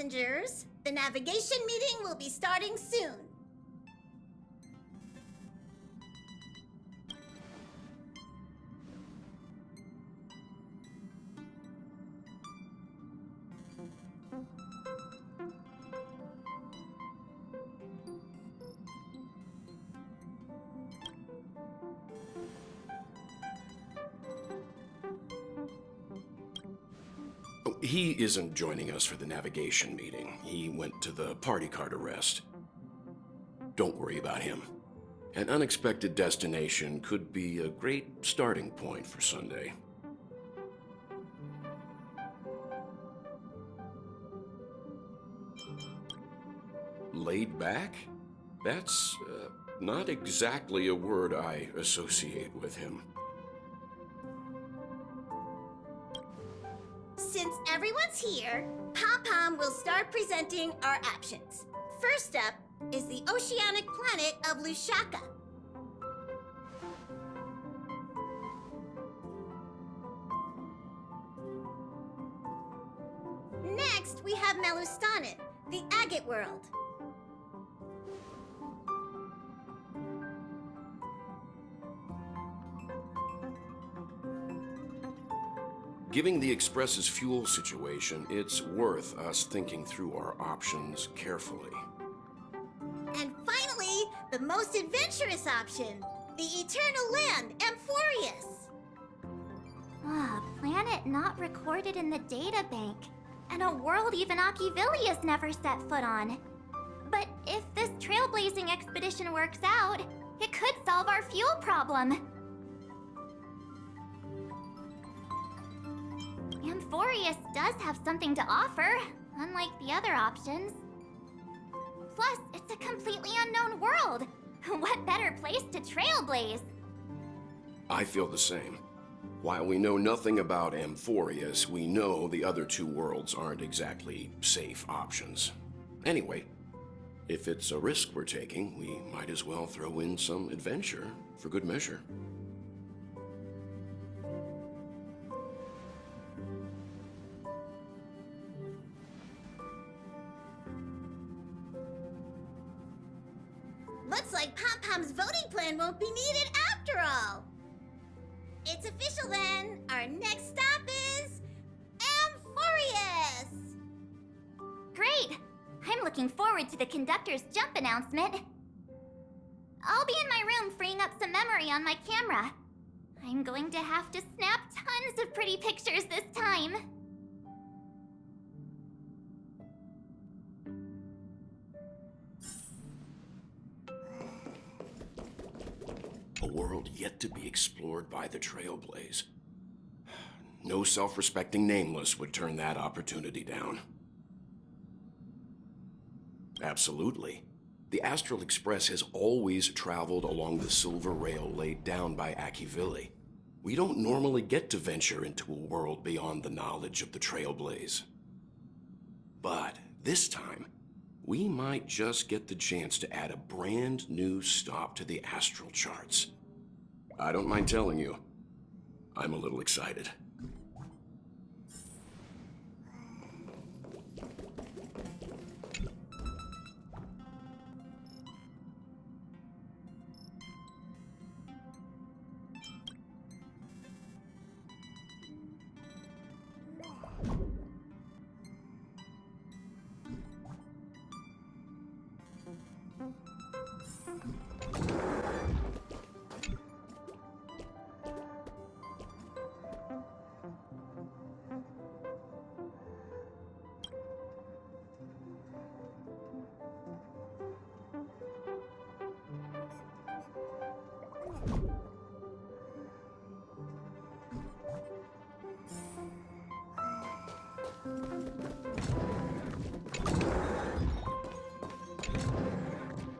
passengers. The navigation meeting will be starting soon. He isn't joining us for the navigation meeting. He went to the party card arrest. Don't worry about him. An unexpected destination could be a great starting point for Sunday. Laid back? That's not exactly a word I associate with him. Since everyone's here, Pom-Pom will start presenting our options. First up is the oceanic planet of Lushaka. Next, we have Melustanin, the agate world. Given the Express's fuel situation, it's worth us thinking through our options carefully. And finally, the most adventurous option, the eternal land, Amphoreus. Planet not recorded in the databank, and a world even Achivilius never set foot on. But if this trailblazing expedition works out, it could solve our fuel problem. Amphoreus does have something to offer, unlike the other options. Plus, it's a completely unknown world. What better place to trailblaze? I feel the same. While we know nothing about Amphoreus, we know the other two worlds aren't exactly safe options. Anyway, if it's a risk we're taking, we might as well throw in some adventure for good measure. Looks like Pom-Pom's voting plan won't be needed after all. It's official then. Our next stop is Amphoreus. Great! I'm looking forward to the conductor's jump announcement. I'll be in my room freeing up some memory on my camera. I'm going to have to snap tons of pretty pictures this time. A world yet to be explored by the Trailblaze. No self-respecting nameless would turn that opportunity down. Absolutely. The Astral Express has always traveled along the silver rail laid down by Achivili. We don't normally get to venture into a world beyond the knowledge of the Trailblaze. But this time, we might just get the chance to add a brand new stop to the astral charts. I don't mind telling you, I'm a little excited.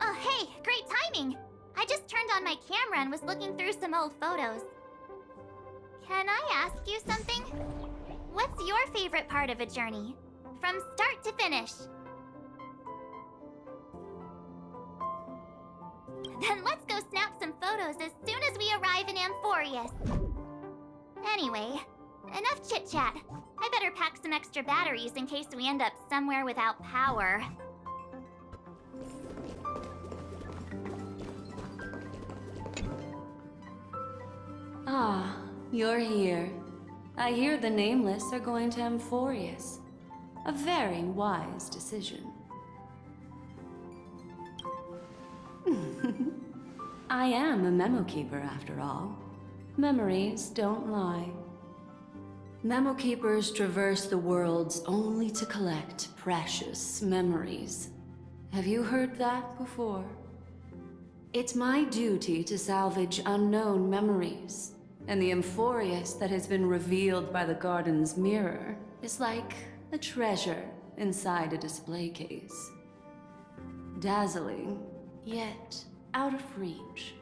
Oh, hey, great timing! I just turned on my camera and was looking through some old photos. Can I ask you something? What's your favorite part of a journey? From start to finish? Then let's go snap some photos as soon as we arrive in Amphoreus. Anyway, enough chit-chat. I better pack some extra batteries in case we end up somewhere without power. Ah, you're here. I hear the Nameless are going to Amphoreus. A very wise decision. I am a memo keeper after all. Memories don't lie. Memo keepers traverse the worlds only to collect precious memories. Have you heard that before? It's my duty to salvage unknown memories, and the Amphoreus that has been revealed by the garden's mirror is like a treasure inside a display case. Dazzling, yet out of reach.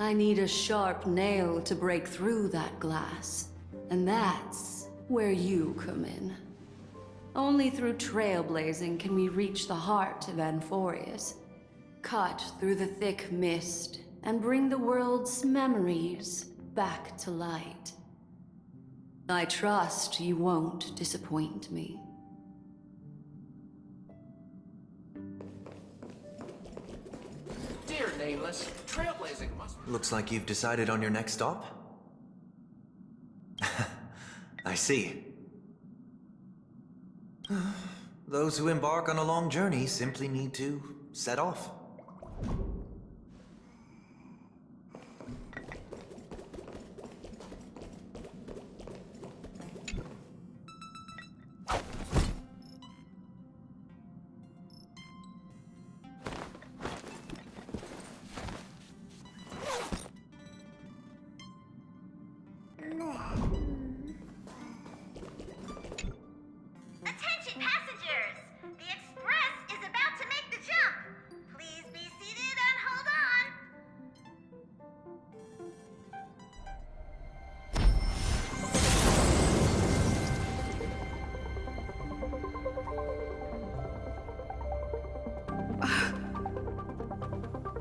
I need a sharp nail to break through that glass, and that's where you come in. Only through trailblazing can we reach the heart of Amphoreus, cut through the thick mist, and bring the world's memories back to light. I trust you won't disappoint me. Dear Nameless, trailblazing must... Looks like you've decided on your next stop? I see. Those who embark on a long journey simply need to set off. Attention passengers! The Express is about to make the jump! Please be seated and hold on!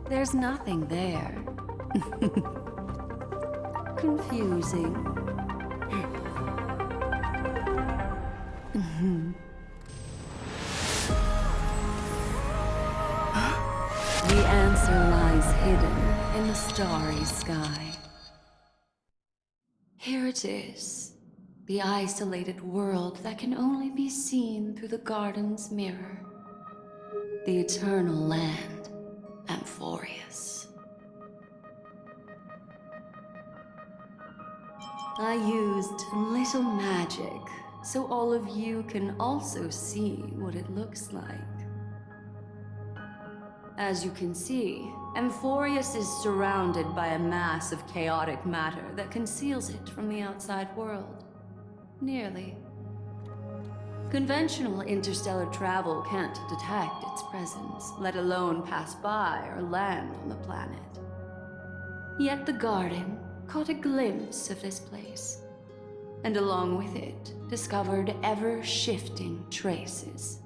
There's nothing there. Confusing. The answer lies hidden in the starry sky. Here it is, the isolated world that can only be seen through the garden's mirror. The eternal land, Amphoreus. I used a little magic so all of you can also see what it looks like. As you can see, Amphoreus is surrounded by a mass of chaotic matter that conceals it from the outside world. Nearly. Conventional interstellar travel can't detect its presence, let alone pass by or land on the planet. Yet the garden caught a glimpse of this place, and along with it, discovered ever-shifting traces.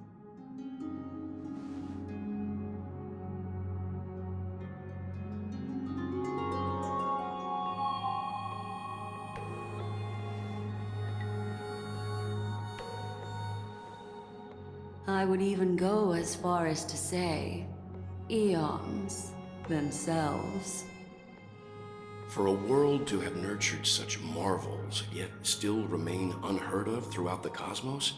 I would even go as far as to say, eons themselves. For a world to have nurtured such marvels, yet still remain unheard of throughout the cosmos?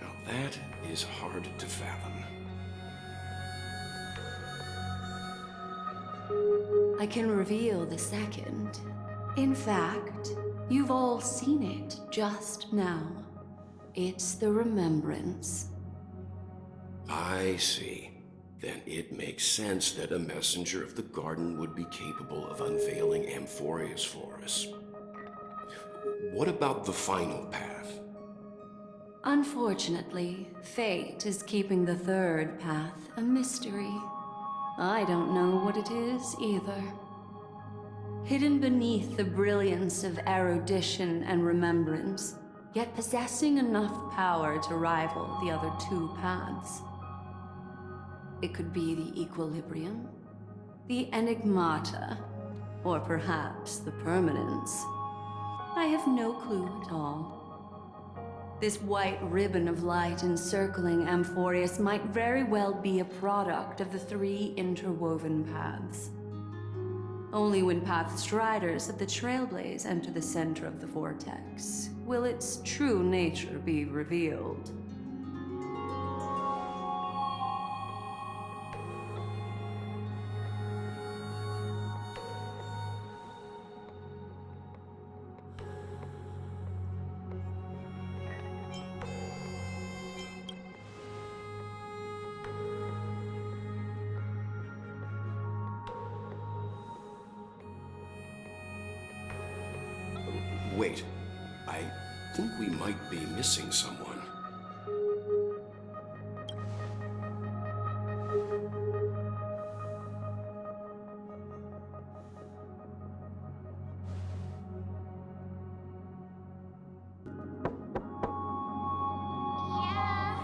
Now that is hard to fathom. I can reveal the second. In fact, you've all seen it just now. It's the remembrance. I see. Then it makes sense that a messenger of the garden would be capable of unveiling Amphoreus for us. What about the final path? Unfortunately, fate is keeping the third path a mystery. I don't know what it is either. Hidden beneath the brilliance of erudition and remembrance, yet possessing enough power to rival the other two paths. It could be the equilibrium, the enigmata, or perhaps the permanence. I have no clue at all. This white ribbon of light encircling Amphoreus might very well be a product of the three interwoven paths. Only when path striders of the Trailblaze enter the center of the vortex will its true nature be revealed. Wait, I think we might be missing someone. Yeah.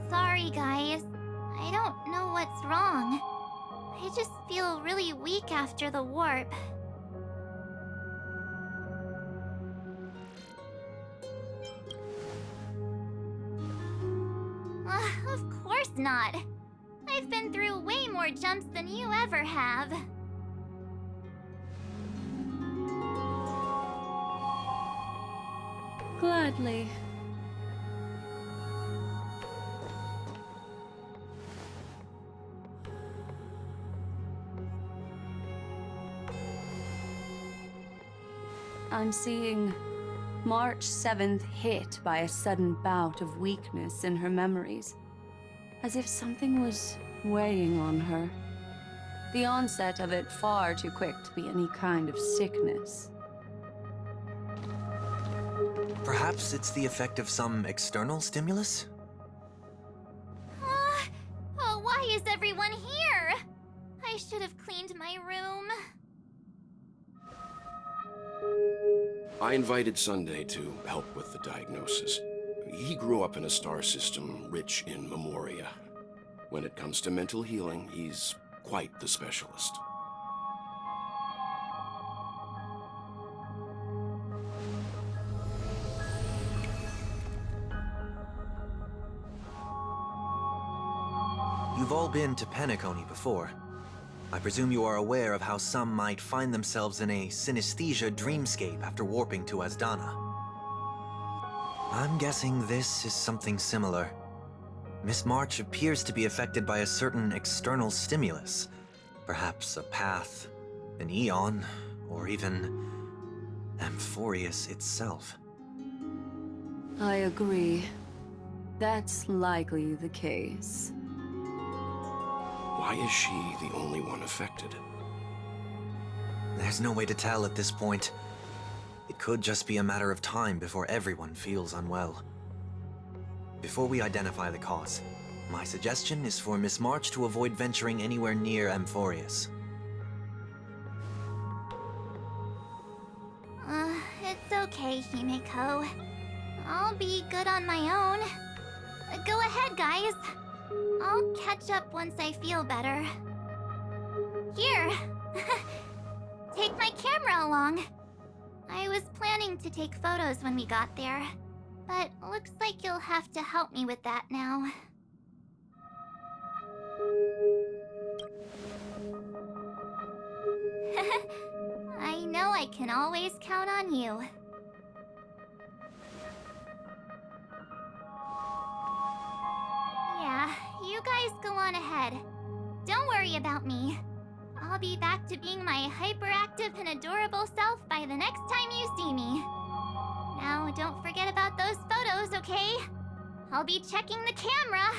Sorry, guys. I don't know what's wrong. I just feel really weak after the warp. Of course not. I've been through way more jumps than you ever have. Gladly. I'm seeing March 7th hit by a sudden bout of weakness in her memories, as if something was weighing on her. The onset of it far too quick to be any kind of sickness. Perhaps it's the effect of some external stimulus? Oh, why is everyone here? I should have cleaned my room. I invited Sunday to help with the diagnosis. He grew up in a star system rich in memoria. When it comes to mental healing, he's quite the specialist. You've all been to Penacony before. I presume you are aware of how some might find themselves in a synesthesia dreamscape after warping to Asdana. I'm guessing this is something similar. Miss March appears to be affected by a certain external stimulus. Perhaps a path, an eon, or even Amphoreus itself. I agree. That's likely the case. Why is she the only one affected? There's no way to tell at this point. It could just be a matter of time before everyone feels unwell. Before we identify the cause, my suggestion is for Miss March to avoid venturing anywhere near Amphoreus. It's okay, Himeko. I'll be good on my own. Go ahead, guys. I'll catch up once I feel better. Here! Take my camera along. I was planning to take photos when we got there, but looks like you'll have to help me with that now. I know I can always count on you. Yeah, you guys go on ahead. Don't worry about me. I'll be back to being my hyperactive and adorable self by the next time you see me. Now, don't forget about those photos, okay? I'll be checking the camera.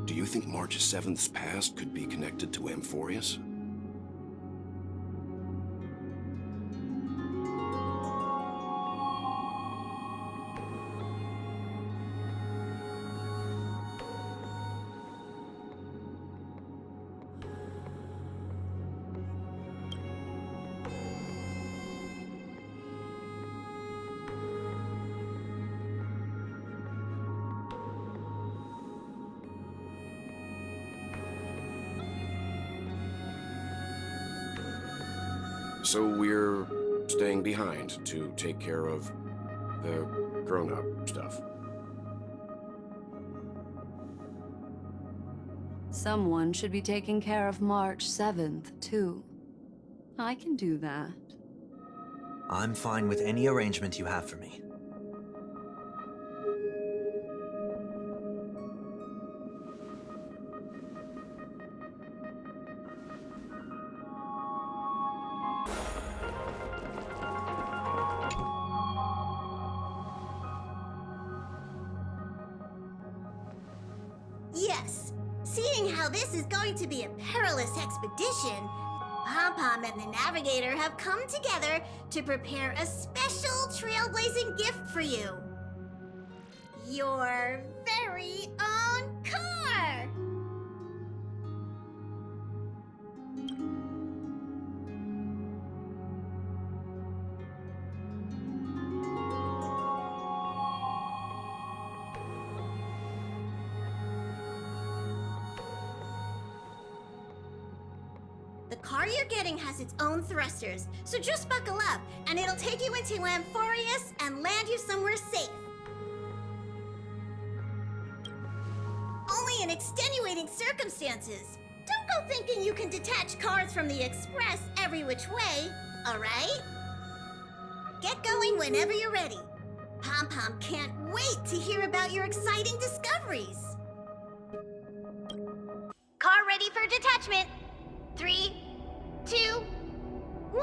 Do you think March 7th's past could be connected to Amphoreus? So we're staying behind to take care of the grown-up stuff. Someone should be taking care of March 7th, too. I can do that. I'm fine with any arrangement you have for me. Yes, seeing how this is going to be a perilous expedition, Pom-Pom and the Navigator have come together to prepare a special trailblazing gift for you. Your very own car! The car you're getting has its own thrusters, so just buckle up, and it'll take you into Amphoreus and land you somewhere safe. Only in extenuating circumstances. Don't go thinking you can detach cars from the Express every which way, alright? Get going whenever you're ready. Pom-Pom can't wait to hear about your exciting discoveries. Car ready for detachment. 3, 2, 1.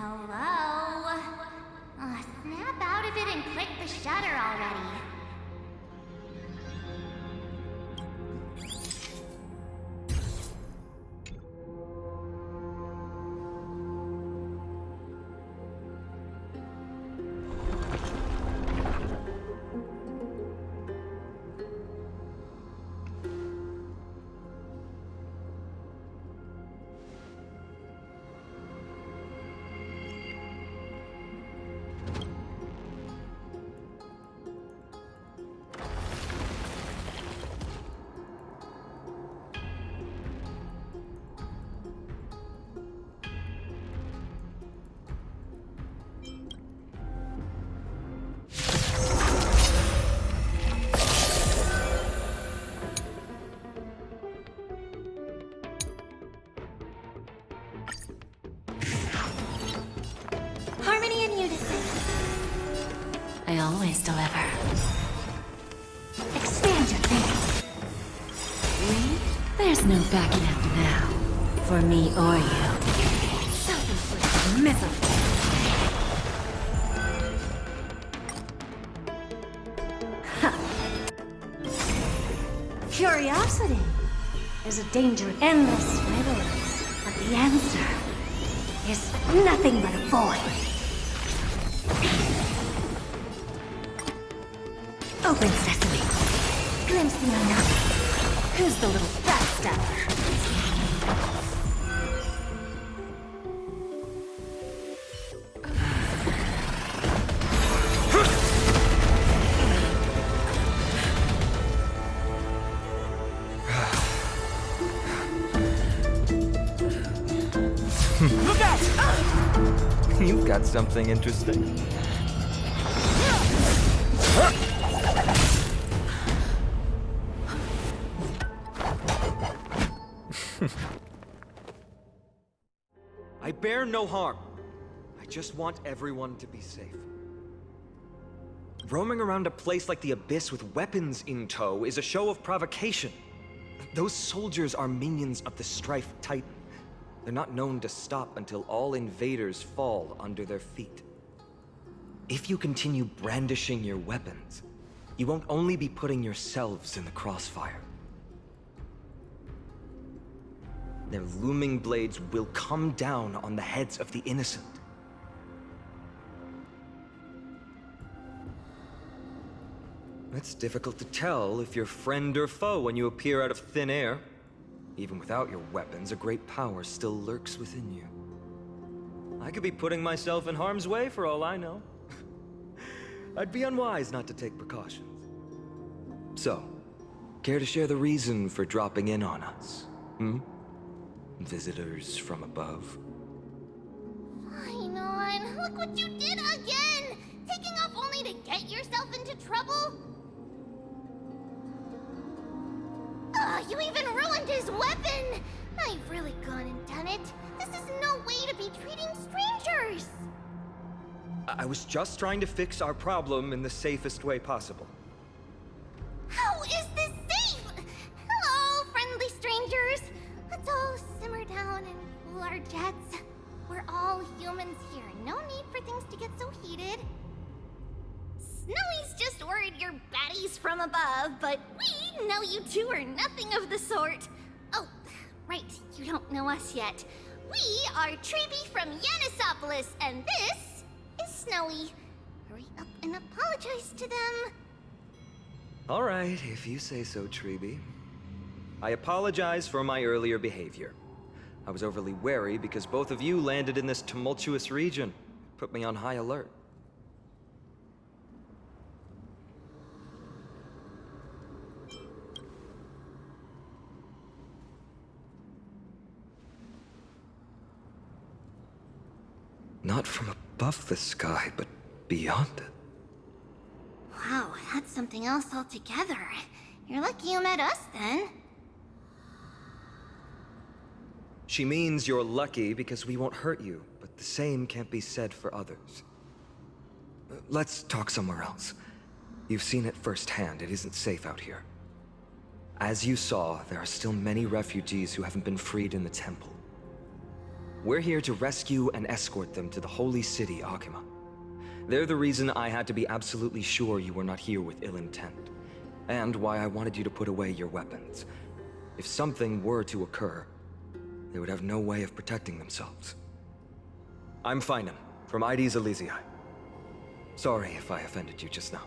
Hello? Snap out of it and click the shutter already. Harmony and unison. I always deliver. Expand your thinking. Me? There's no backing out now. For me or you. Self-inflicted misery. Curiosity is a danger in endless riddles, but the answer is nothing but a void. Open sesame. Glimpse the unknown. Who's the little backstabber? Look out! You've got something interesting. I bear no harm. I just want everyone to be safe. Roaming around a place like the Abyss with weapons in tow is a show of provocation. Those soldiers are minions of the Strife Titan. They're not known to stop until all invaders fall under their feet. If you continue brandishing your weapons, you won't only be putting yourselves in the crossfire. Their looming blades will come down on the heads of the innocent. It's difficult to tell if you're friend or foe when you appear out of thin air. Even without your weapons, a great power still lurks within you. I could be putting myself in harm's way for all I know. I'd be unwise not to take precautions. So, care to share the reason for dropping in on us? Visitors from above? Fine on, look what you did again! Taking off only to get yourself into trouble? You even ruined his weapon! Now you've really gone and done it. This is no way to be treating strangers! I was just trying to fix our problem in the safest way possible. How is this safe? Hello, friendly strangers. Let's all simmer down and cool our jets. We're all humans here. No need for things to get so heated. Snowy's just worried you're baddies from above, but we know you two are nothing of the sort. Oh, right, you don't know us yet. We are Treeby from Yanisopolis, and this is Snowy. Hurry up and apologize to them. All right, if you say so, Treeby. I apologize for my earlier behavior. I was overly wary because both of you landed in this tumultuous region. Put me on high alert. Not from above the sky, but beyond it. Wow, that's something else altogether. You're lucky you met us, then. She means you're lucky because we won't hurt you, but the same can't be said for others. Let's talk somewhere else. You've seen it firsthand, it isn't safe out here. As you saw, there are still many refugees who haven't been freed in the temple. We're here to rescue and escort them to the holy city, Akima. They're the reason I had to be absolutely sure you were not here with ill intent, and why I wanted you to put away your weapons. If something were to occur, they would have no way of protecting themselves. I'm Finan, from ID's Elysiae. Sorry if I offended you just now.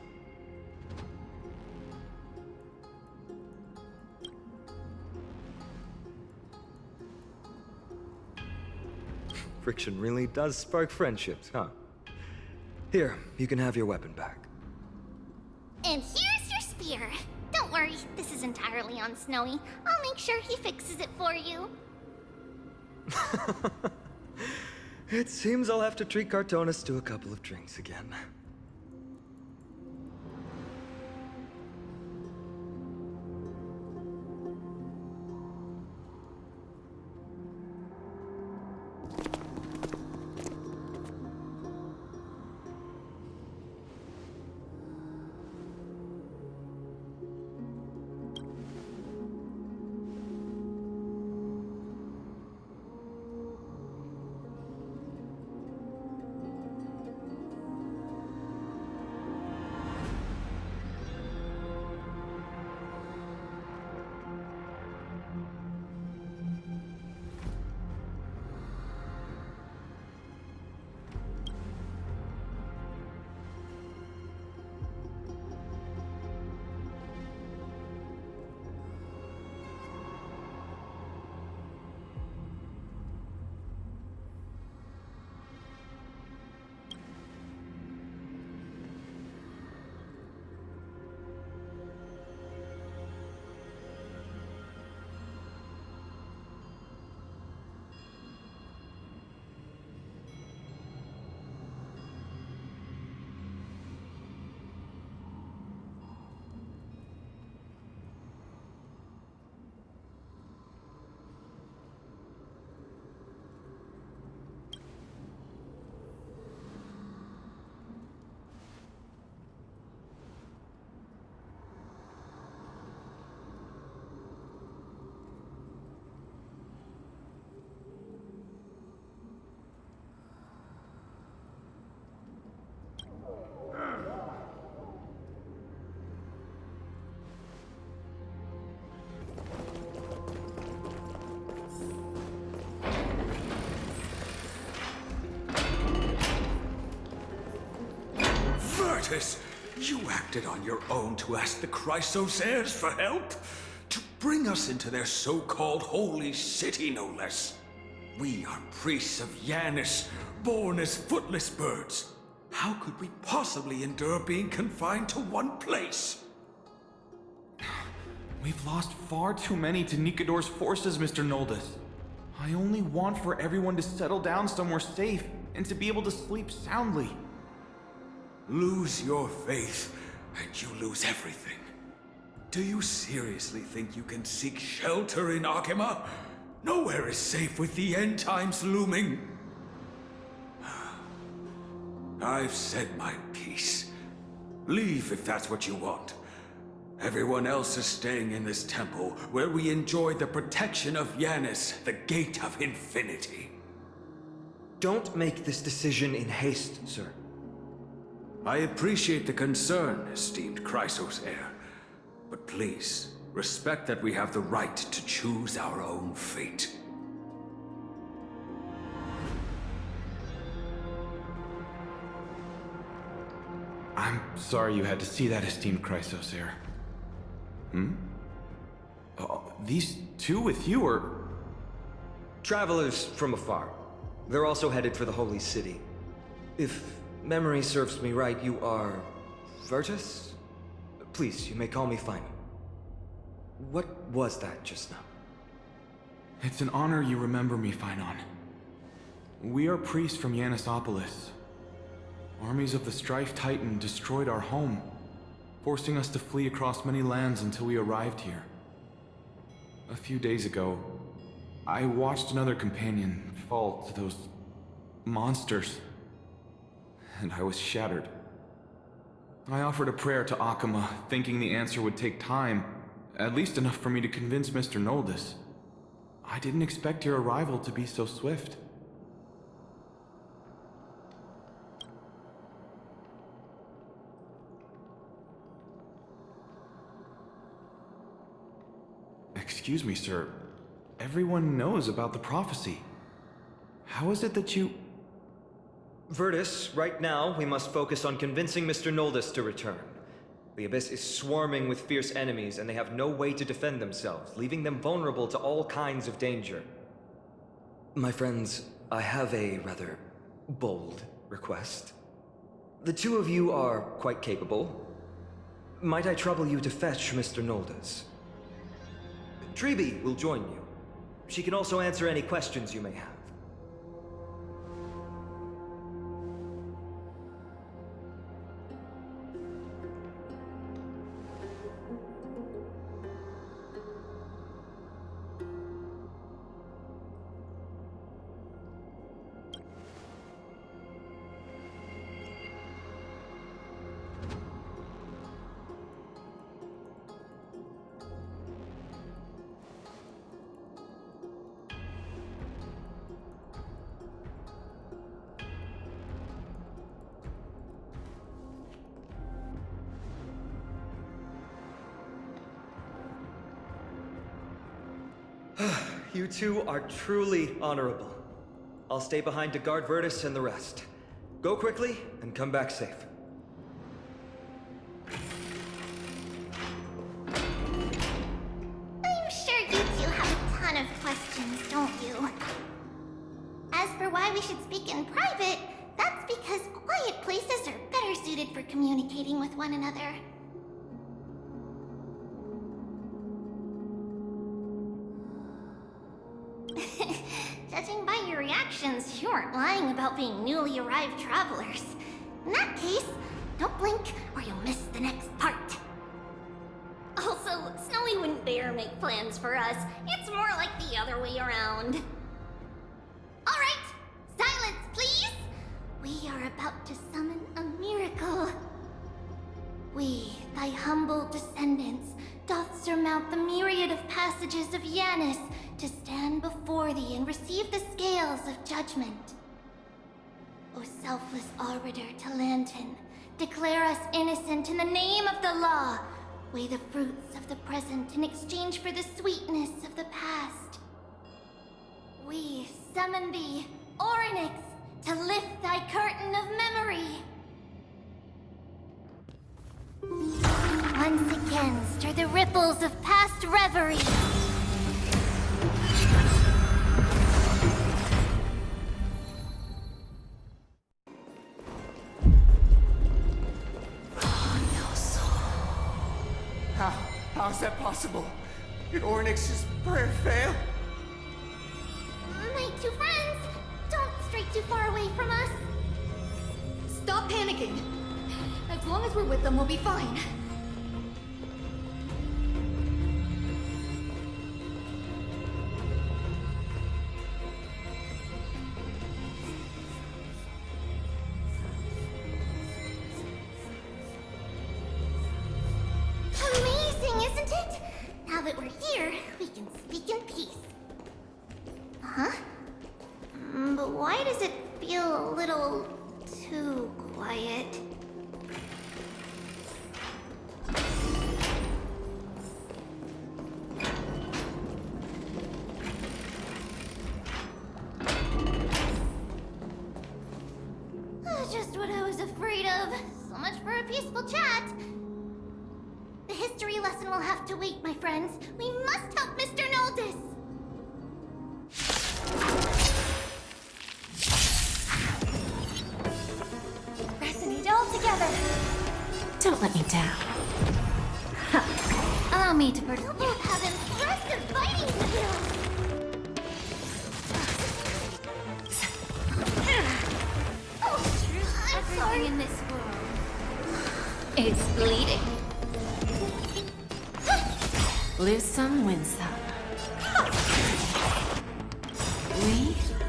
Friction really does spark friendships, huh? Here, you can have your weapon back. And here's your spear. Don't worry, this is entirely on Snowy. I'll make sure he fixes it for you. It seems I'll have to treat Cartonis to a couple of drinks again. You acted on your own to ask the Chrysos heirs for help? To bring us into their so-called holy city, no less. We are priests of Yanis, born as footless birds. How could we possibly endure being confined to one place? We've lost far too many to Nikador's forces, Mr. Noldus. I only want for everyone to settle down somewhere safe and to be able to sleep soundly. Lose your faith, and you lose everything. Do you seriously think you can seek shelter in Akima? Nowhere is safe with the end times looming. I've said my piece. Leave if that's what you want. Everyone else is staying in this temple, where we enjoy the protection of Yanis, the Gate of Infinity. Don't make this decision in haste, sir. I appreciate the concern, esteemed Chrysos heir. But please, respect that we have the right to choose our own fate. I'm sorry you had to see that, esteemed Chrysos heir. These two with you are... Travelers from afar. They're also headed for the holy city. If memory serves me right, you are... Virtus? Please, you may call me Finan. What was that just now? It's an honor you remember me, Finan. We are priests from Yanisopolis. Armies of the Strife Titan destroyed our home, forcing us to flee across many lands until we arrived here. A few days ago, I watched another companion fall to those monsters, and I was shattered. I offered a prayer to Akima, thinking the answer would take time, at least enough for me to convince Mr. Noldus. I didn't expect your arrival to be so swift. Excuse me, sir. Everyone knows about the prophecy. How is it that you... Virtus, right now, we must focus on convincing Mr. Noldus to return. The Abyss is swarming with fierce enemies, and they have no way to defend themselves, leaving them vulnerable to all kinds of danger. My friends, I have a rather bold request. The two of you are quite capable. Might I trouble you to fetch Mr. Noldus? Treeby will join you. She can also answer any questions you may have. You two are truly honorable. I'll stay behind to guard Virtus and the rest. Go quickly and come back safe. I'm sure you two have a ton of questions, don't you? As for why we should speak in private, that's because quiet places are better suited for communicating with one another. Judging by your reactions, you aren't lying about being newly arrived travelers. In that case, don't blink or you'll miss the next part. Also, Snowy wouldn't dare make plans for us. It's more like the other way around. Alright, silence please! We are about to summon a miracle. We, thy humble descendants, doth surmount the myriad of passages of Yanis to stand before thee and receive the scales of judgment. O selfless arbiter to Lantern, declare us innocent in the name of the law. Weigh the fruits of the present in exchange for the sweetness of the past. We summon thee, Orynyx, to lift thy curtain of memory. Once again, stir the ripples of past reverie. How is that possible? Did Orynyx's prayer fail? My two friends, don't stray too far away from us. Stop panicking. As long as we're with them, we'll be fine. Amazing, isn't it? Now that we're here, we can speak in peace. Huh? But why does it feel a little too quiet? Just what I was afraid of. So much for a peaceful chat. The history lesson will have to wait, my friends. We must help Mr. Noldus. Resonate all together. Don't let me down. Allow me to You both have impressive fighting skills. I'm sorry. In this world. It's bleeding. Lose some, win some.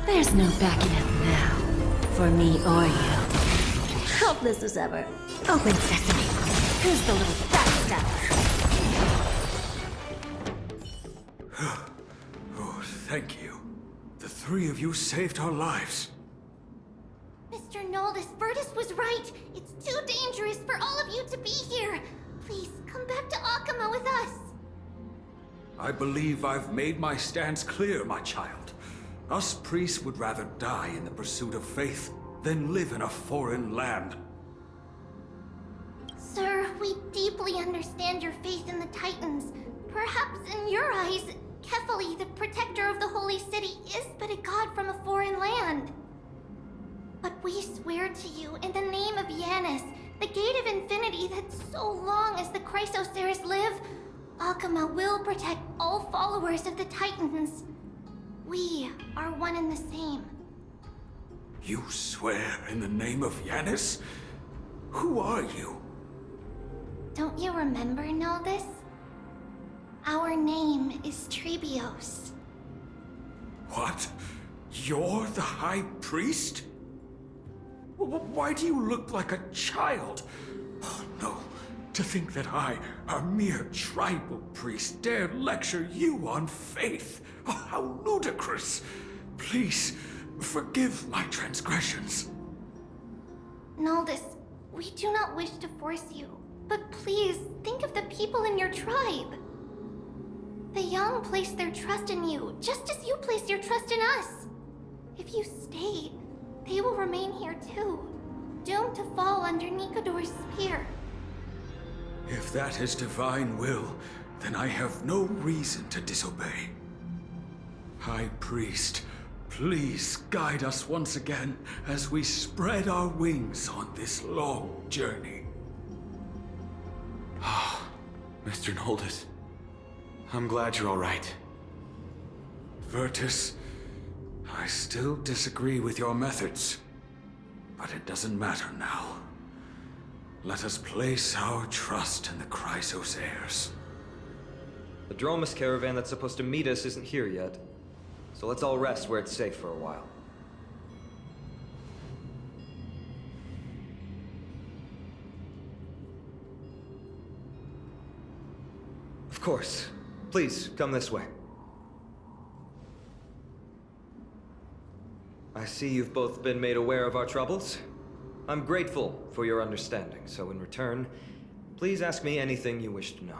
There's no backing out now. For me or you. Hopeless as ever. Open sesame. Who's the little backstabber? Oh, thank you. The three of you saved our lives. Mr. Noldus, Virtus was right. It's too dangerous for all of you to be here. Please, come back to Akama with us. I believe I've made my stance clear, my child. Us priests would rather die in the pursuit of faith than live in a foreign land. Sir, we deeply understand your faith in the Titans. Perhaps in your eyes, Kefali, the protector of the Holy City, is but a god from a foreign land. But we swear to you, in the name of Yanis, the Gate of Infinity, that so long as the Chrysoceres live, Akama will protect all followers of the Titans. We are one and the same. You swear in the name of Yanis? Who are you? Don't you remember, Naldis? Our name is Trebios. What? You're the High Priest? Why do you look like a child? Oh, no. To think that I, a mere tribal priest, dared lecture you on faith. Oh, how ludicrous. Please, forgive my transgressions. Naldis, we do not wish to force you, but please think of the people in your tribe. The young place their trust in you, just as you place your trust in us. If you stay, they will remain here too, doomed to fall under Nikodor's spear. If that is divine will, then I have no reason to disobey. High Priest, please guide us once again as we spread our wings on this long journey. Ah, Mr. Noldis. I'm glad you're all right. Virtus, I still disagree with your methods, but it doesn't matter now. Let us place our trust in the Chrysoceres. The Dromus caravan that's supposed to meet us isn't here yet, so let's all rest where it's safe for a while. Of course. Please, come this way. I see you've both been made aware of our troubles. I'm grateful for your understanding, so in return, please ask me anything you wish to know.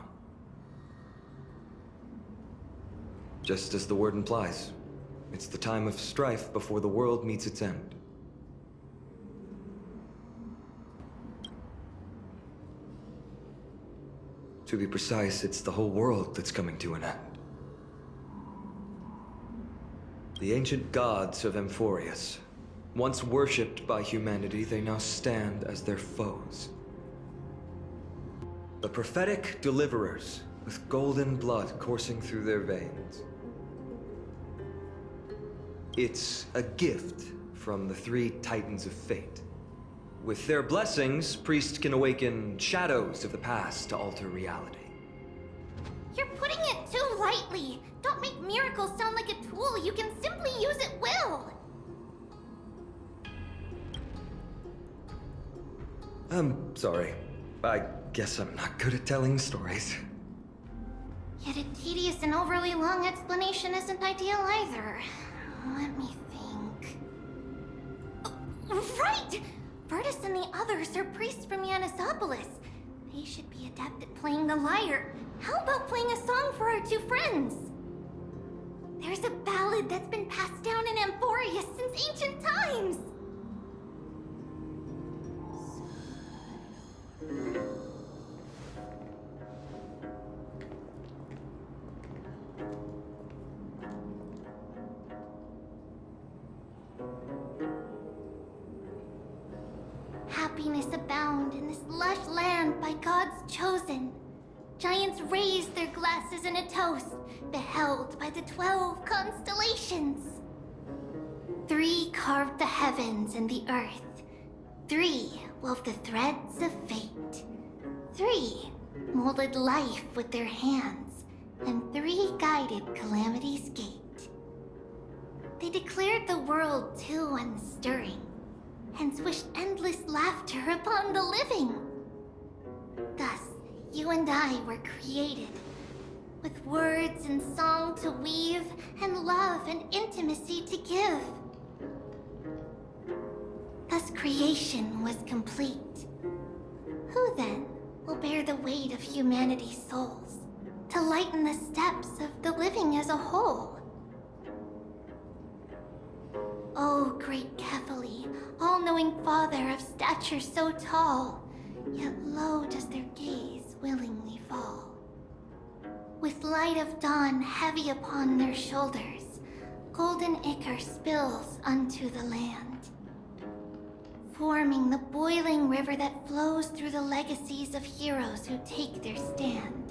Just as the word implies, it's the time of strife before the world meets its end. To be precise, it's the whole world that's coming to an end. The ancient gods of Amphoreus, once worshipped by humanity, they now stand as their foes. The prophetic deliverers, with golden blood coursing through their veins. It's a gift from the three Titans of Fate. With their blessings, priests can awaken shadows of the past to alter reality. You're putting it too lightly. Don't make miracles sound like a tool you can simply use at will. I'm sorry. I guess I'm not good at telling stories. Yet a tedious and overly long explanation isn't ideal either. Let me think. Right! Virtus and the others are priests from Yanisopolis. They should be adept at playing the lyre. How about playing a song for our two friends? There's a ballad that's been passed down in Amphoreus since ancient times. Happiness abound in this lush land by God's chosen. Giants raised their glasses in a toast, beheld by the 12 constellations. 3 carved the heavens and the earth. 3 wove the threads of fate. 3 molded life with their hands, and 3 guided calamity's gate. They declared the world too unstirring, hence wished endless laughter upon the living. Thus, you and I were created, with words and song to weave, and love and intimacy to give. Thus creation was complete. Who then will bear the weight of humanity's souls? to lighten the steps of the living as a whole. O great Kefali, all-knowing father of stature so tall, yet low does their gaze willingly fall. With light of dawn heavy upon their shoulders, golden ichor spills unto the land, forming the boiling river that flows through the legacies of heroes who take their stand.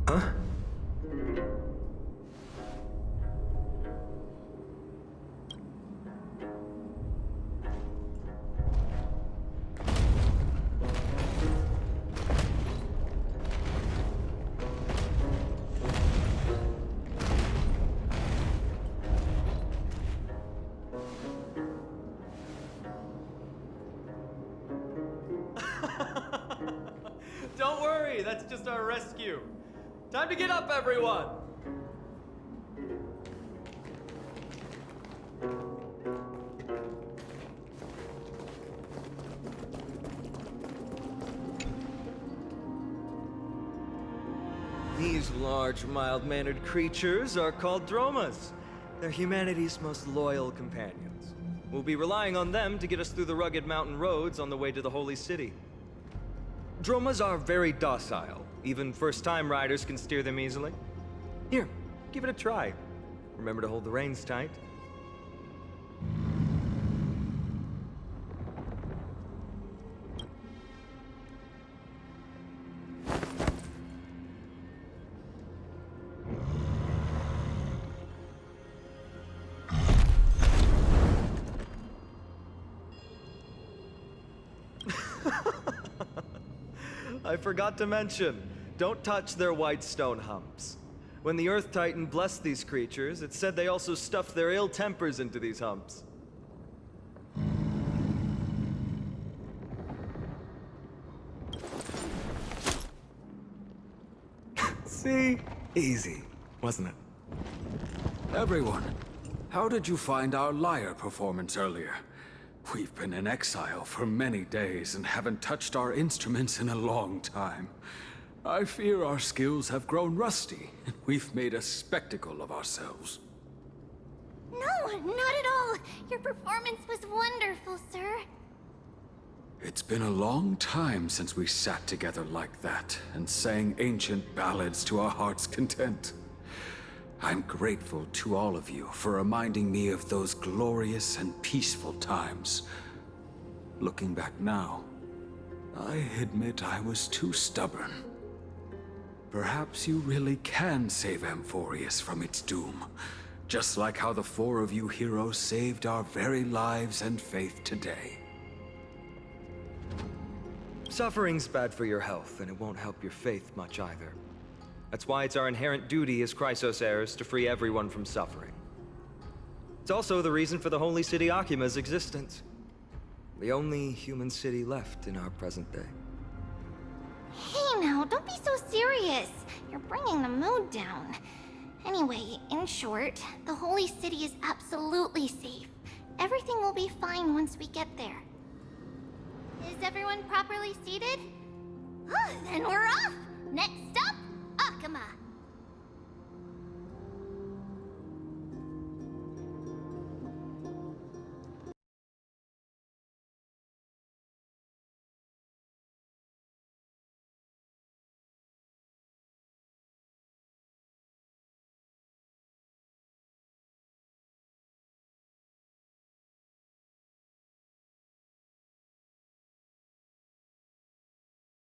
Huh? Don't worry, that's just our rescue. Time to get up, everyone! These large, mild-mannered creatures are called Dromas. They're humanity's most loyal companions. We'll be relying on them to get us through the rugged mountain roads on the way to the Holy City. Dromas are very docile. Even first-time riders can steer them easily. Here, give it a try. Remember to hold the reins tight. I forgot to mention, don't touch their white stone humps. When the Earth Titan blessed these creatures, it said they also stuffed their ill tempers into these humps. See? Easy, wasn't it? Everyone, how did you find our lyre performance earlier? We've been in exile for many days and haven't touched our instruments in a long time. I fear our skills have grown rusty, and we've made a spectacle of ourselves. No, not at all. Your performance was wonderful, sir. It's been a long time since we sat together like that and sang ancient ballads to our heart's content. I'm grateful to all of you for reminding me of those glorious and peaceful times. Looking back now, I admit I was too stubborn. Perhaps you really can save Amphoreus from its doom, just like how the four of you heroes saved our very lives and faith today. Suffering's bad for your health, and it won't help your faith much either. That's why it's our inherent duty as Chrysos heirs to free everyone from suffering. It's also the reason for the Holy City Akima's existence. The only human city left in our present day. Hey now, don't be so serious. You're bringing the mood down. Anyway, in short, the Holy City is absolutely safe. Everything will be fine once we get there. Is everyone properly seated? Then we're off! Next stop, Akima.